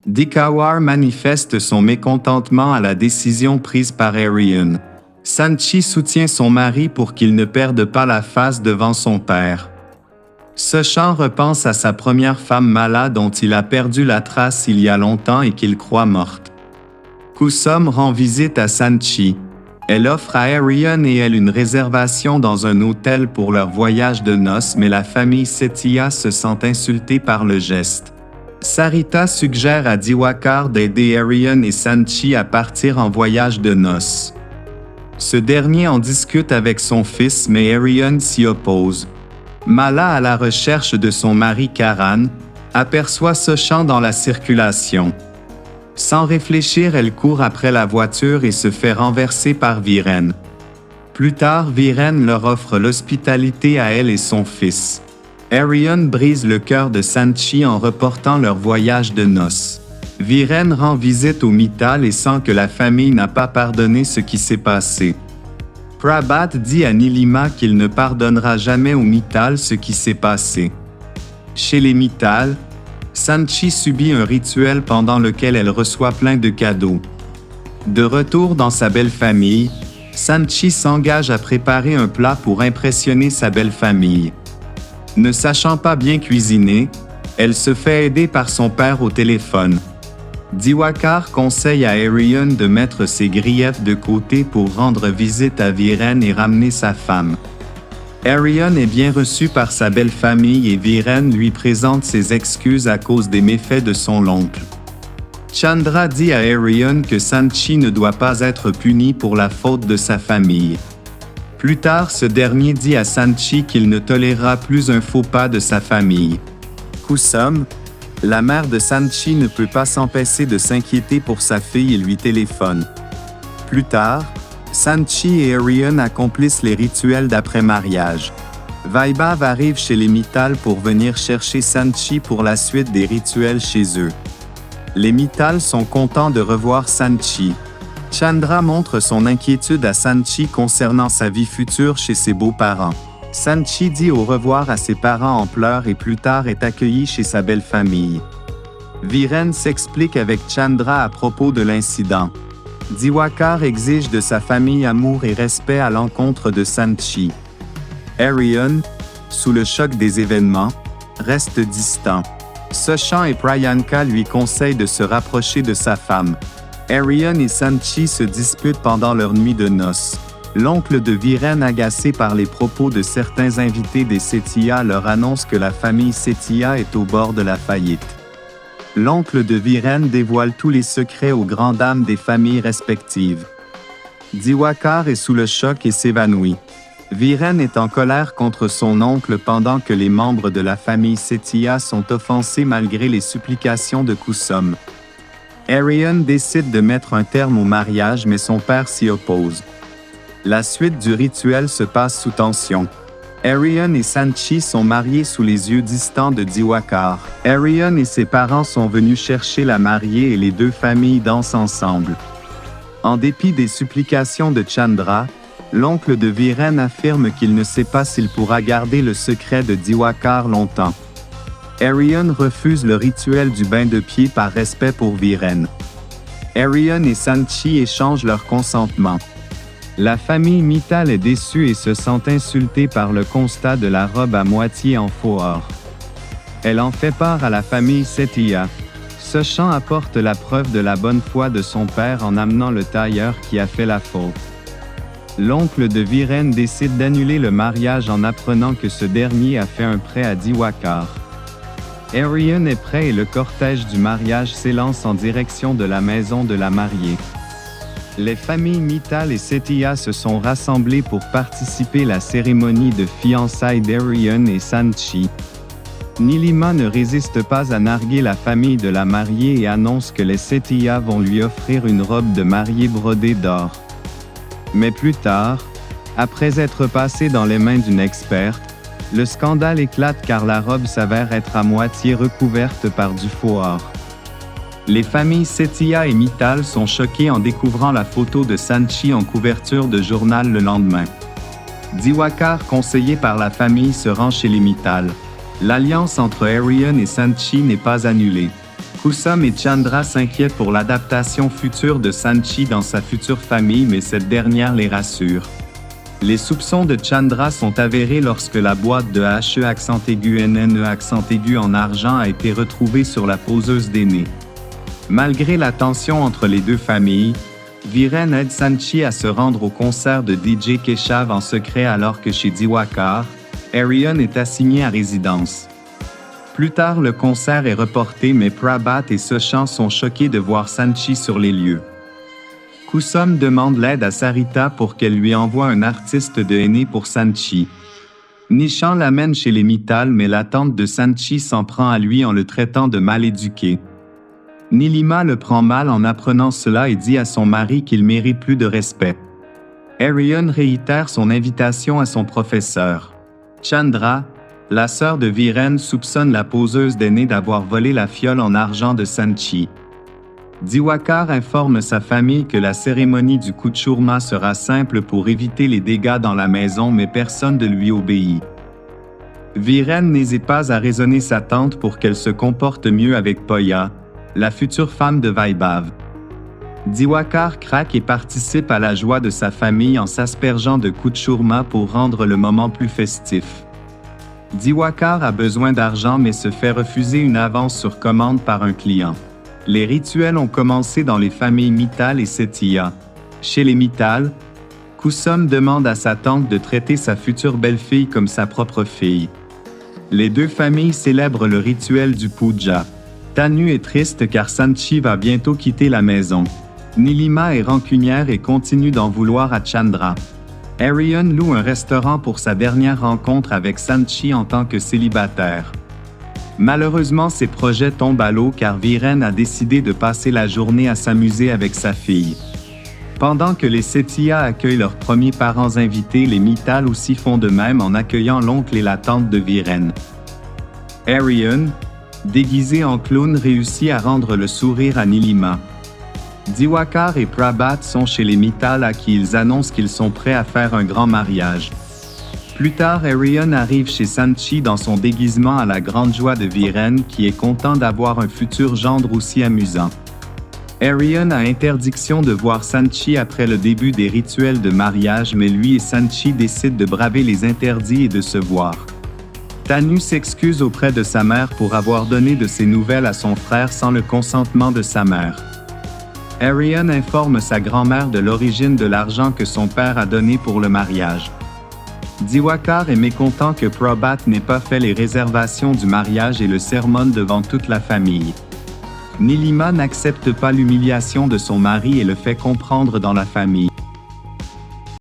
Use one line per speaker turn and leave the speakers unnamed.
Dikawar manifeste son mécontentement à la décision prise par Arion. Sanchi soutient son mari pour qu'il ne perde pas la face devant son père. Sochan repense à sa première femme Mala dont il a perdu la trace il y a longtemps et qu'il croit morte. Kusum rend visite à Sanchi. Elle offre à Arion et elle une réservation dans un hôtel pour leur voyage de noces, mais la famille Setia se sent insultée par le geste. Sarita suggère à Diwakar d'aider Arion et Sanchi à partir en voyage de noces. Ce dernier en discute avec son fils, mais Arion s'y oppose. Mala, à la recherche de son mari Karan, aperçoit Sochan dans la circulation. Sans réfléchir, elle court après la voiture et se fait renverser par Viren. Plus tard, Viren leur offre l'hospitalité à elle et son fils. Arion brise le cœur de Sanchi en reportant leur voyage de noces. Viren rend visite au Mittal et sent que la famille n'a pas pardonné ce qui s'est passé. Prabhat dit à Nilima qu'il ne pardonnera jamais au Mittal ce qui s'est passé. Chez les Mittal, Sanchi subit un rituel pendant lequel elle reçoit plein de cadeaux. De retour dans sa belle famille, Sanchi s'engage à préparer un plat pour impressionner sa belle famille. Ne sachant pas bien cuisiner, elle se fait aider par son père au téléphone. Diwakar conseille à Arion de mettre ses griefs de côté pour rendre visite à Viren et ramener sa femme. Arion est bien reçu par sa belle famille et Viren lui présente ses excuses à cause des méfaits de son oncle. Chandra dit à Arion que Sanchi ne doit pas être puni pour la faute de sa famille. Plus tard, ce dernier dit à Sanchi qu'il ne tolérera plus un faux pas de sa famille. Kusum, la mère de Sanchi, ne peut pas s'empêcher de s'inquiéter pour sa fille et lui téléphone. Plus tard, Sanchi et Arion accomplissent les rituels d'après-mariage. Vaibhav arrive chez les Mittal pour venir chercher Sanchi pour la suite des rituels chez eux. Les Mittal sont contents de revoir Sanchi. Chandra montre son inquiétude à Sanchi concernant sa vie future chez ses beaux-parents. Sanchi dit au revoir à ses parents en pleurs et plus tard est accueilli chez sa belle famille. Viren s'explique avec Chandra à propos de l'incident. Diwakar exige de sa famille amour et respect à l'encontre de Sanchi. Arion, sous le choc des événements, reste distant. Sochan et Priyanka lui conseillent de se rapprocher de sa femme. Arion et Sanchi se disputent pendant leur nuit de noces. L'oncle de Viren, agacé par les propos de certains invités des Setia, leur annonce que la famille Setia est au bord de la faillite. L'oncle de Viren dévoile tous les secrets aux grandes dames des familles respectives. Diwakar est sous le choc et s'évanouit. Viren est en colère contre son oncle pendant que les membres de la famille Setia sont offensés malgré les supplications de Kusum. Arion décide de mettre un terme au mariage, mais son père s'y oppose. La suite du rituel se passe sous tension. Arion et Sanchi sont mariés sous les yeux distants de Diwakar. Arion et ses parents sont venus chercher la mariée et les deux familles dansent ensemble. En dépit des supplications de Chandra, l'oncle de Viren affirme qu'il ne sait pas s'il pourra garder le secret de Diwakar longtemps. Arion refuse le rituel du bain de pied par respect pour Viren. Arion et Sanchi échangent leur consentement. La famille Mittal est déçue et se sent insultée par le constat de la robe à moitié en faux or. Elle en fait part à la famille Setia. Sochan apporte la preuve de la bonne foi de son père en amenant le tailleur qui a fait la faute. L'oncle de Viren décide d'annuler le mariage en apprenant que ce dernier a fait un prêt à Diwakar. Arion est prêt et le cortège du mariage s'élance en direction de la maison de la mariée. Les familles Mittal et Setia se sont rassemblées pour participer à la cérémonie de fiançailles d'Arion et Sanchi. Nilima ne résiste pas à narguer la famille de la mariée et annonce que les Setia vont lui offrir une robe de mariée brodée d'or. Mais plus tard, après être passée dans les mains d'une experte, le scandale éclate car la robe s'avère être à moitié recouverte par du faux or. Les familles Setia et Mittal sont choquées en découvrant la photo de Sanchi en couverture de journal le lendemain. Diwakar, conseillé par la famille, se rend chez les Mittal. L'alliance entre Arion et Sanchi n'est pas annulée. Kusum et Chandra s'inquiètent pour l'adaptation future de Sanchi dans sa future famille, mais cette dernière les rassure. Les soupçons de Chandra sont avérés lorsque la boîte de HE accent aigu NNE accent aigu en argent a été retrouvée sur la poseuse d'aînés. Malgré la tension entre les deux familles, Viren aide Sanchi à se rendre au concert de DJ Keshav en secret alors que chez Diwakar, Arion est assigné à résidence. Plus tard, le concert est reporté, mais Prabhat et Sushant sont choqués de voir Sanchi sur les lieux. Kusum demande l'aide à Sarita pour qu'elle lui envoie un artiste de henné pour Sanchi. Nishan l'amène chez les Mittal, mais la tante de Sanchi s'en prend à lui en le traitant de mal éduqué. Nilima le prend mal en apprenant cela et dit à son mari qu'il mérite plus de respect. Arion réitère son invitation à son professeur. Chandra, la sœur de Viren, soupçonne la poseuse d'aînés d'avoir volé la fiole en argent de Sanchi. Diwakar informe sa famille que la cérémonie du Kuchurma sera simple pour éviter les dégâts dans la maison, mais personne ne lui obéit. Viren n'hésite pas à raisonner sa tante pour qu'elle se comporte mieux avec Poya, la future femme de Vaibhav. Diwakar craque et participe à la joie de sa famille en s'aspergeant de Kuchurma pour rendre le moment plus festif. Diwakar a besoin d'argent mais se fait refuser une avance sur commande par un client. Les rituels ont commencé dans les familles Mittal et Setia. Chez les Mittal, Kusum demande à sa tante de traiter sa future belle-fille comme sa propre fille. Les deux familles célèbrent le rituel du puja. Tanu est triste car Sanchi va bientôt quitter la maison. Nilima est rancunière et continue d'en vouloir à Chandra. Arion loue un restaurant pour sa dernière rencontre avec Sanchi en tant que célibataire. Malheureusement, ses projets tombent à l'eau car Viren a décidé de passer la journée à s'amuser avec sa fille. Pendant que les Setia accueillent leurs premiers parents invités, les Mittal aussi font de même en accueillant l'oncle et la tante de Viren. Arion, déguisé en clown, réussit à rendre le sourire à Nilima. Diwakar et Prabhat sont chez les Mittal à qui ils annoncent qu'ils sont prêts à faire un grand mariage. Plus tard, Arion arrive chez Sanchi dans son déguisement à la grande joie de Viren qui est content d'avoir un futur gendre aussi amusant. Arion a interdiction de voir Sanchi après le début des rituels de mariage, mais lui et Sanchi décident de braver les interdits et de se voir. Tanu s'excuse auprès de sa mère pour avoir donné de ses nouvelles à son frère sans le consentement de sa mère. Arion informe sa grand-mère de l'origine de l'argent que son père a donné pour le mariage. Diwakar est mécontent que Prabhat n'ait pas fait les réservations du mariage et le sermonne devant toute la famille. Nilima n'accepte pas l'humiliation de son mari et le fait comprendre dans la famille.